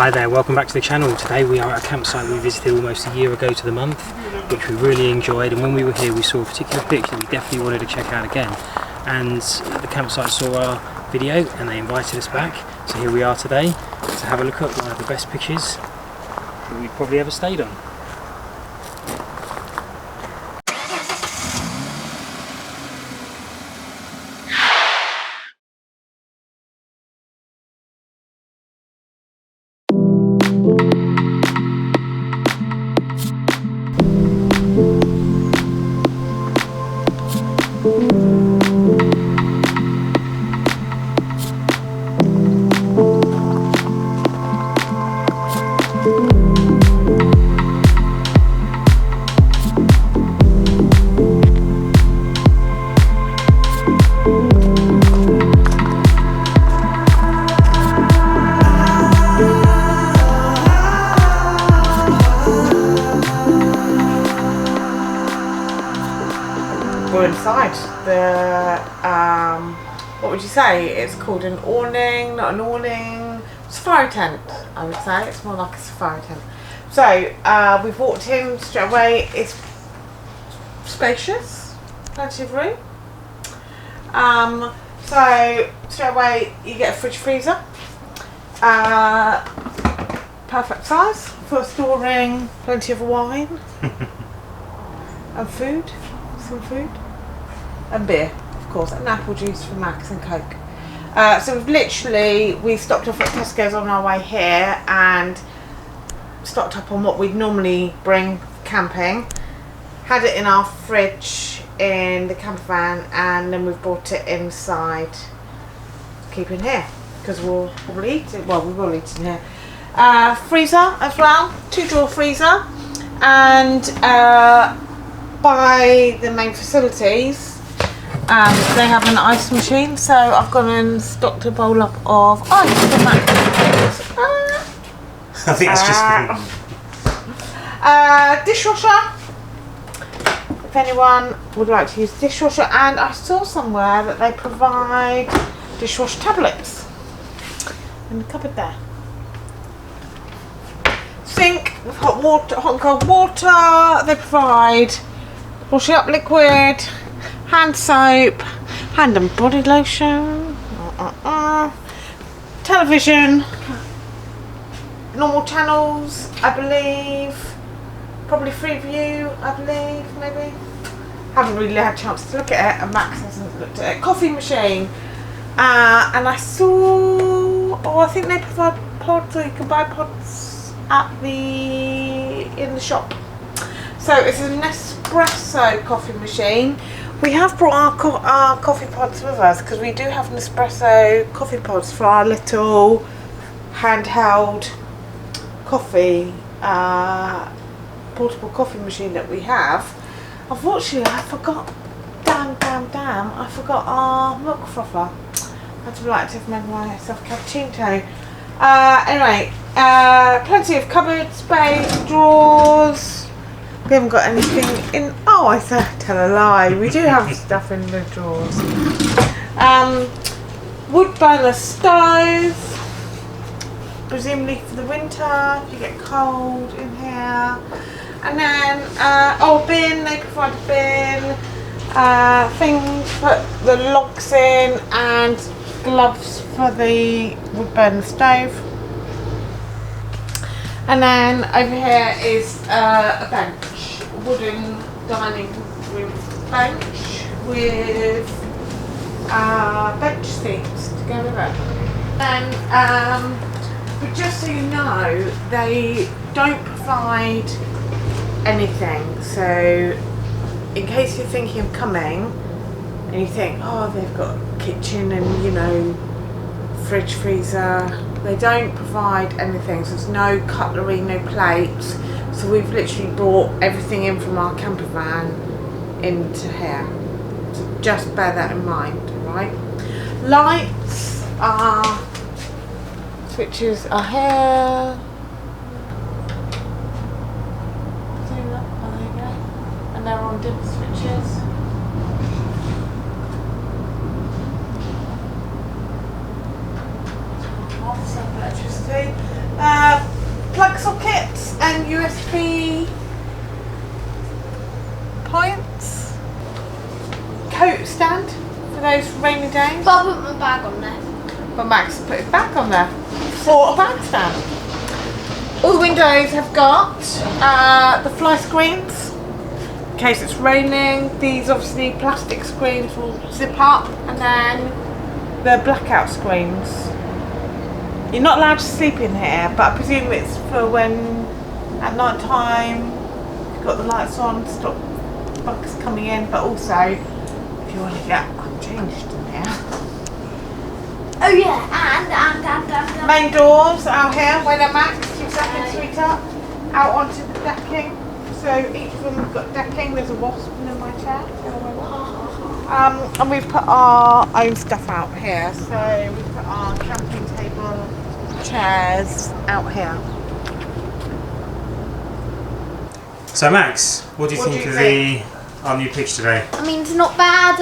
Hi there, welcome back to the channel. Today we are at a campsite we visited almost a year ago to the month, which we really enjoyed, and when we were here we saw a particular pitch that we definitely wanted to check out again, and the campsite saw our video and they invited us back, so here we are today to have a look at one of the best pitches that we've probably ever stayed on. We're inside the, what would you say? It's called an awning, not an awning, safari tent, I would say. It's more like a safari tent. So, we've walked in straight away. It's spacious, plenty of room. So, straight away you get a fridge freezer. Perfect size for storing plenty of wine and food. Some food and beer, of course, and apple juice from Max and Coke. So we stopped off at Tesco's on our way here and stocked up on what we'd normally bring camping, had it in our fridge in the camper van, and then we've brought it inside to keep in here because we'll probably eat it. Well, we will eat in here. Freezer as well, 2-drawer freezer, and by the main facilities they have an ice machine, so I've gone and stocked a bowl up of ice for Max. I think that's just dishwasher if anyone would like to use dishwasher, and I saw somewhere that they provide dishwasher tablets in the cupboard there. Sink with hot water, hot and cold water. They provide washing up liquid, hand soap, hand and body lotion, television, normal channels, I believe, probably Freeview, I believe, maybe. Haven't really had a chance to look at it, and Max hasn't looked at it. Coffee machine, and I saw, I think they provide pods, or you can buy pods in the shop. So it's an espresso coffee machine. We have brought our coffee pods with us because we do have an espresso coffee pods for our little handheld coffee, portable coffee machine that we have. Unfortunately, I forgot, damn, I forgot our milk frother. I'd like to have made myself a cappuccino. Anyway, plenty of cupboard space, drawers. We haven't got anything in. Oh, I tell a lie. We do have stuff in the drawers. Wood burner stove, presumably for the winter if you get cold in here. And then bin. They provide a bin, things to put the logs in, and gloves for the wood burner stove. And then over here is a bench, wooden dining room bench with bench seats to go with it. And but just so you know, they don't provide anything. So in case you're thinking of coming and you think, oh, they've got a kitchen and fridge, freezer. They don't provide anything, so there's no cutlery, no plates. So we've literally brought everything in from our camper van into here. So just bear that in mind, right? Lights are, switches are here. Zoom up, oh, there you go. And they're on dim switches. electricity. and USB points. Coat stand for those rainy days. But I put my bag on there. But Max put his bag on there for a bag stand. All the windows have got the fly screens in case it's raining. These obviously plastic screens will zip up, and then the blackout screens. You're not allowed to sleep in here, but I presume it's for when at night time you've got the lights on to stop bugs coming in, but also if you want to get unchanged in here. Oh yeah, and. Main doors out here, where they're Max, 2 seconds, sweetheart, out onto the decking. So each of them have got decking. There's a wasp in my chair. And we've put our own stuff out here. So we've put our camping table, chairs out here. So Max, what do you think of our new pitch today? I mean, it's not bad.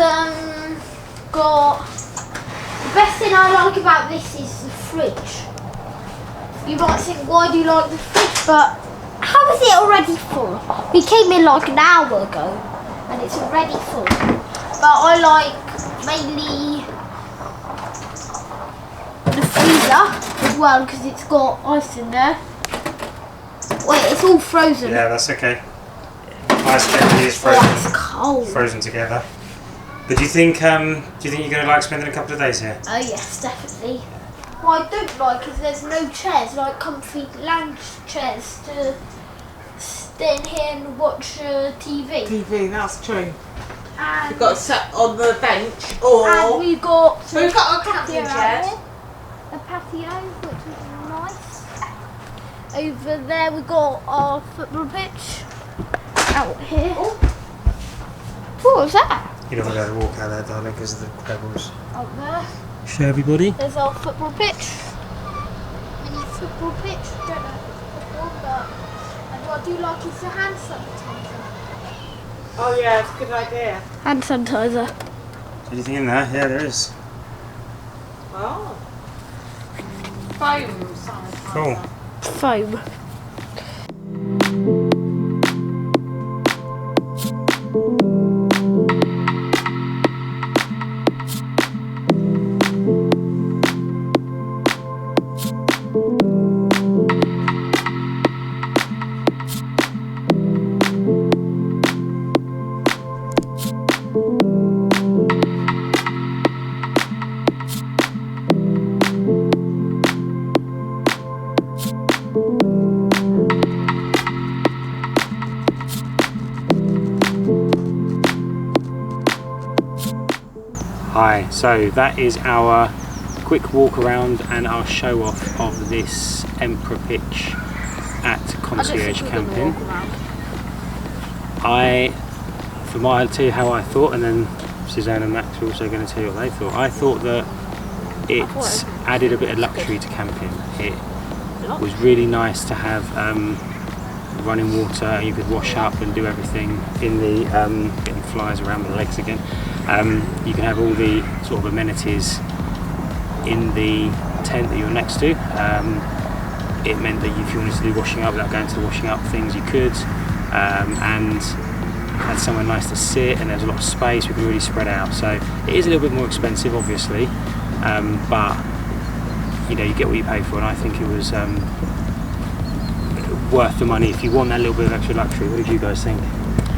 Got the best thing I like about this is the fridge. You might think, why do you like the fridge? But how is it already full? We came in like an hour ago, and it's already full. But I like mainly the freezer as well because it's got ice in there. Wait, it's all frozen. Yeah, that's okay. Ice candy is Oh, it's cold. frozen together. But do you think you're going to like spending a couple of days here? Oh yes, definitely. What I don't like is there's no chairs, like comfy lounge chairs to stay in here and watch TV. TV, that's true. And We've got to sit on the bench, or and we've got so we've got our patio camping out chair. here. A patio, which is nice. Over there we've got our football pitch. Out here. Oh. What was that? You don't want to go to walk out there, darling, because of the pebbles. Out there. Show everybody. There's our football pitch. Mini football pitch. Don't know if it's football, but and what I do like is the hand sanitizer. Oh yeah, it's a good idea. Hand sanitizer. Anything in there? Yeah, there is. Oh. Foam sanitizer. Cool. Foam. Hi, so that is our quick walk around and our show off of this Emperor pitch at Concierge Camping. I'll tell you how I thought, and then Suzanne and Max are also going to tell you what they thought. I thought that it added a bit of luxury to camping. It was really nice to have running water. You could wash up and do everything in the getting flies around the legs again. You can have all the sort of amenities in the tent that you're next to. It meant that if you wanted to do washing up without going to the washing up things, you could, and had somewhere nice to sit, and there's a lot of space. We could really spread out. So it is a little bit more expensive, obviously, but you know, you get what you pay for, and I think it was worth the money if you want that little bit of extra luxury. What did you guys think?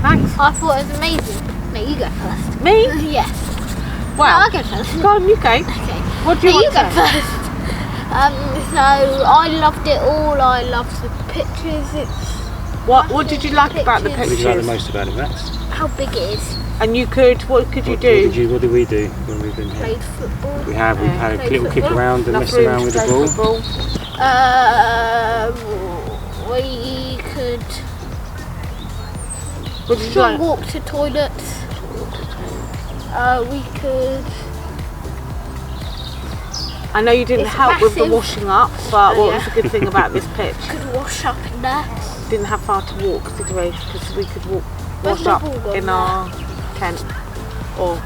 Thanks. I thought it was amazing. No, you go first. Me? Yes. Well, I'll go first. go on, you go. Okay. What do you want You go to say? first. So I loved it all. I loved the pictures. What did you like about the What did you like the pictures? most about it, Max? How big it is. And you could, what could you do? What did we do when we've been here? Played football. We've had a Played little kick football. around and Enough messed room around to with the play ball. football. We could What did you like? walk to toilets. We could. I know you didn't It's help with the massive. washing up, but what yeah. was the good thing about this pitch? Could wash up in there. Didn't have far to walk, did we? Because we could Where's wash my up ball gone in now? our tent. Or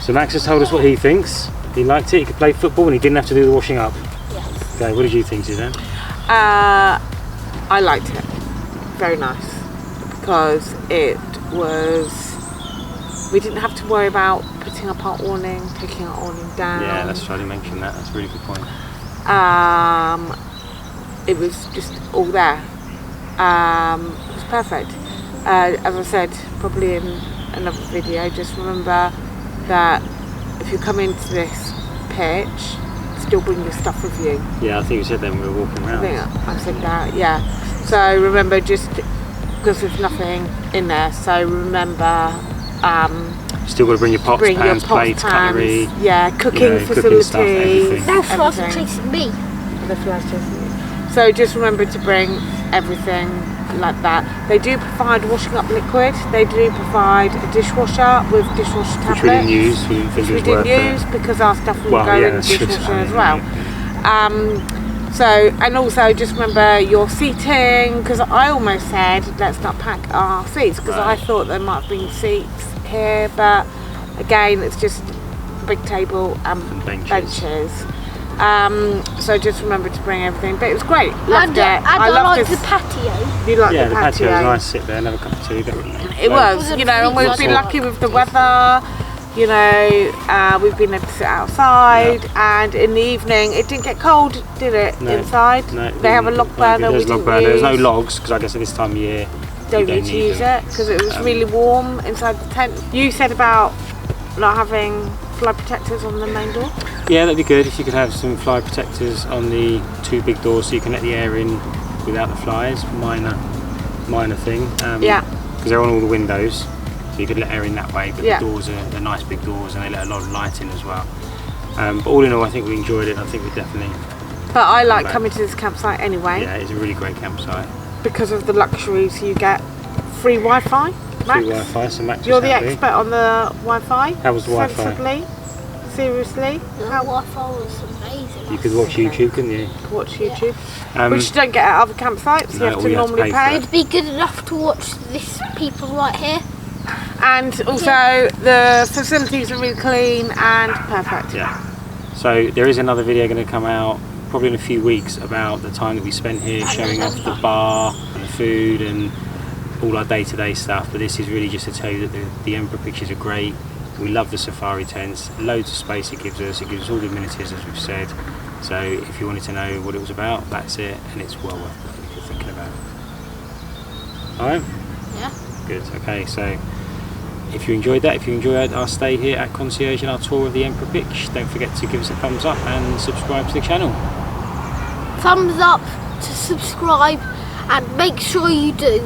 So Max has told us what he thinks. He liked it. He could play football and he didn't have to do the washing up. Yes. Okay, what did you think, Suzanne? I liked it. Very nice. Because it was, we didn't have to worry about putting up our awning, taking our awning down. Yeah, that's trying to mention that. That's a really good point. It was just all there. It was perfect. As I said, probably in another video, just remember that if you come into this pitch, still bring your stuff with you. Yeah, I think you said that when we were walking around. I think I said that, yeah. So remember, just because there's nothing in there, so remember still got to bring your pots, pans, plates, cutlery. Yeah, cooking facilities. Stuff, everything. No flies are chasing me. The flies chasing you. So just remember to bring everything like that. They do provide washing up liquid. They do provide a dishwasher with dishwasher tablets. Which we didn't use. We didn't think it was worth it. We didn't use because our stuff will go in the dishwasher as well. So, and also just remember your seating, because I almost said let's not pack our seats because I thought there might have been seats here, but again it's just a big table and benches. So just remember to bring everything, but it was great. Loved it. I loved the patio. You liked the patio? Yeah, the patio was nice to sit there and have a cup of tea. It was, you know, and we've been lucky with the weather. You know, we've been able to sit outside, and in the evening it didn't get cold, did it? No, inside, no, they have a log burner. There's log burner. There's no logs because I guess at this time of year don't need to use it because it was really warm inside the tent. You said about not having fly protectors on the main door. Yeah, that'd be good if you could have some fly protectors on the two big doors so you can let the air in without the flies. Minor thing. Yeah. Because they're on all the windows. You could let air in that way, but the doors are nice big doors and they let a lot of light in as well. But all in all, I think we enjoyed it. I think we definitely. But I like coming to this campsite anyway. Yeah, it's a really great campsite. Because of the luxuries, you get free Wi-Fi. Max. Free Wi-Fi, so Max. You're the expert on the Wi-Fi. How was the Wi-Fi? Sensibly. Seriously. The Wi-Fi was amazing. You could watch YouTube, couldn't you? Watch YouTube, which you don't get at other campsites. No, you have to normally pay. It'd be good enough to watch this people right here. And also the facilities are really clean and perfect. Yeah. So there is another video going to come out probably in a few weeks about the time that we spent here showing off the bar and the food and all our day-to-day stuff. But this is really just to tell you that the Emperor pictures are great. We love the safari tents. Loads of space it gives us. It gives us all the amenities as we've said. So if you wanted to know what it was about, that's it, and it's well worth it if you're thinking about it. Alright? Yeah. Good. Okay, so if you enjoyed that, if you enjoyed our stay here at Concierge and our tour of the Emperor Pitch, don't forget to give us a thumbs up and subscribe to the channel. Thumbs up to subscribe and make sure you do.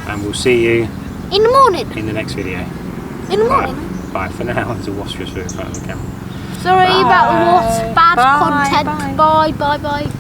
And we'll see you in the morning. In the next video. In the morning. Bye for now. There's a wasp just in front of the camera. Sorry about the bad Bye. content. Bye. Bye.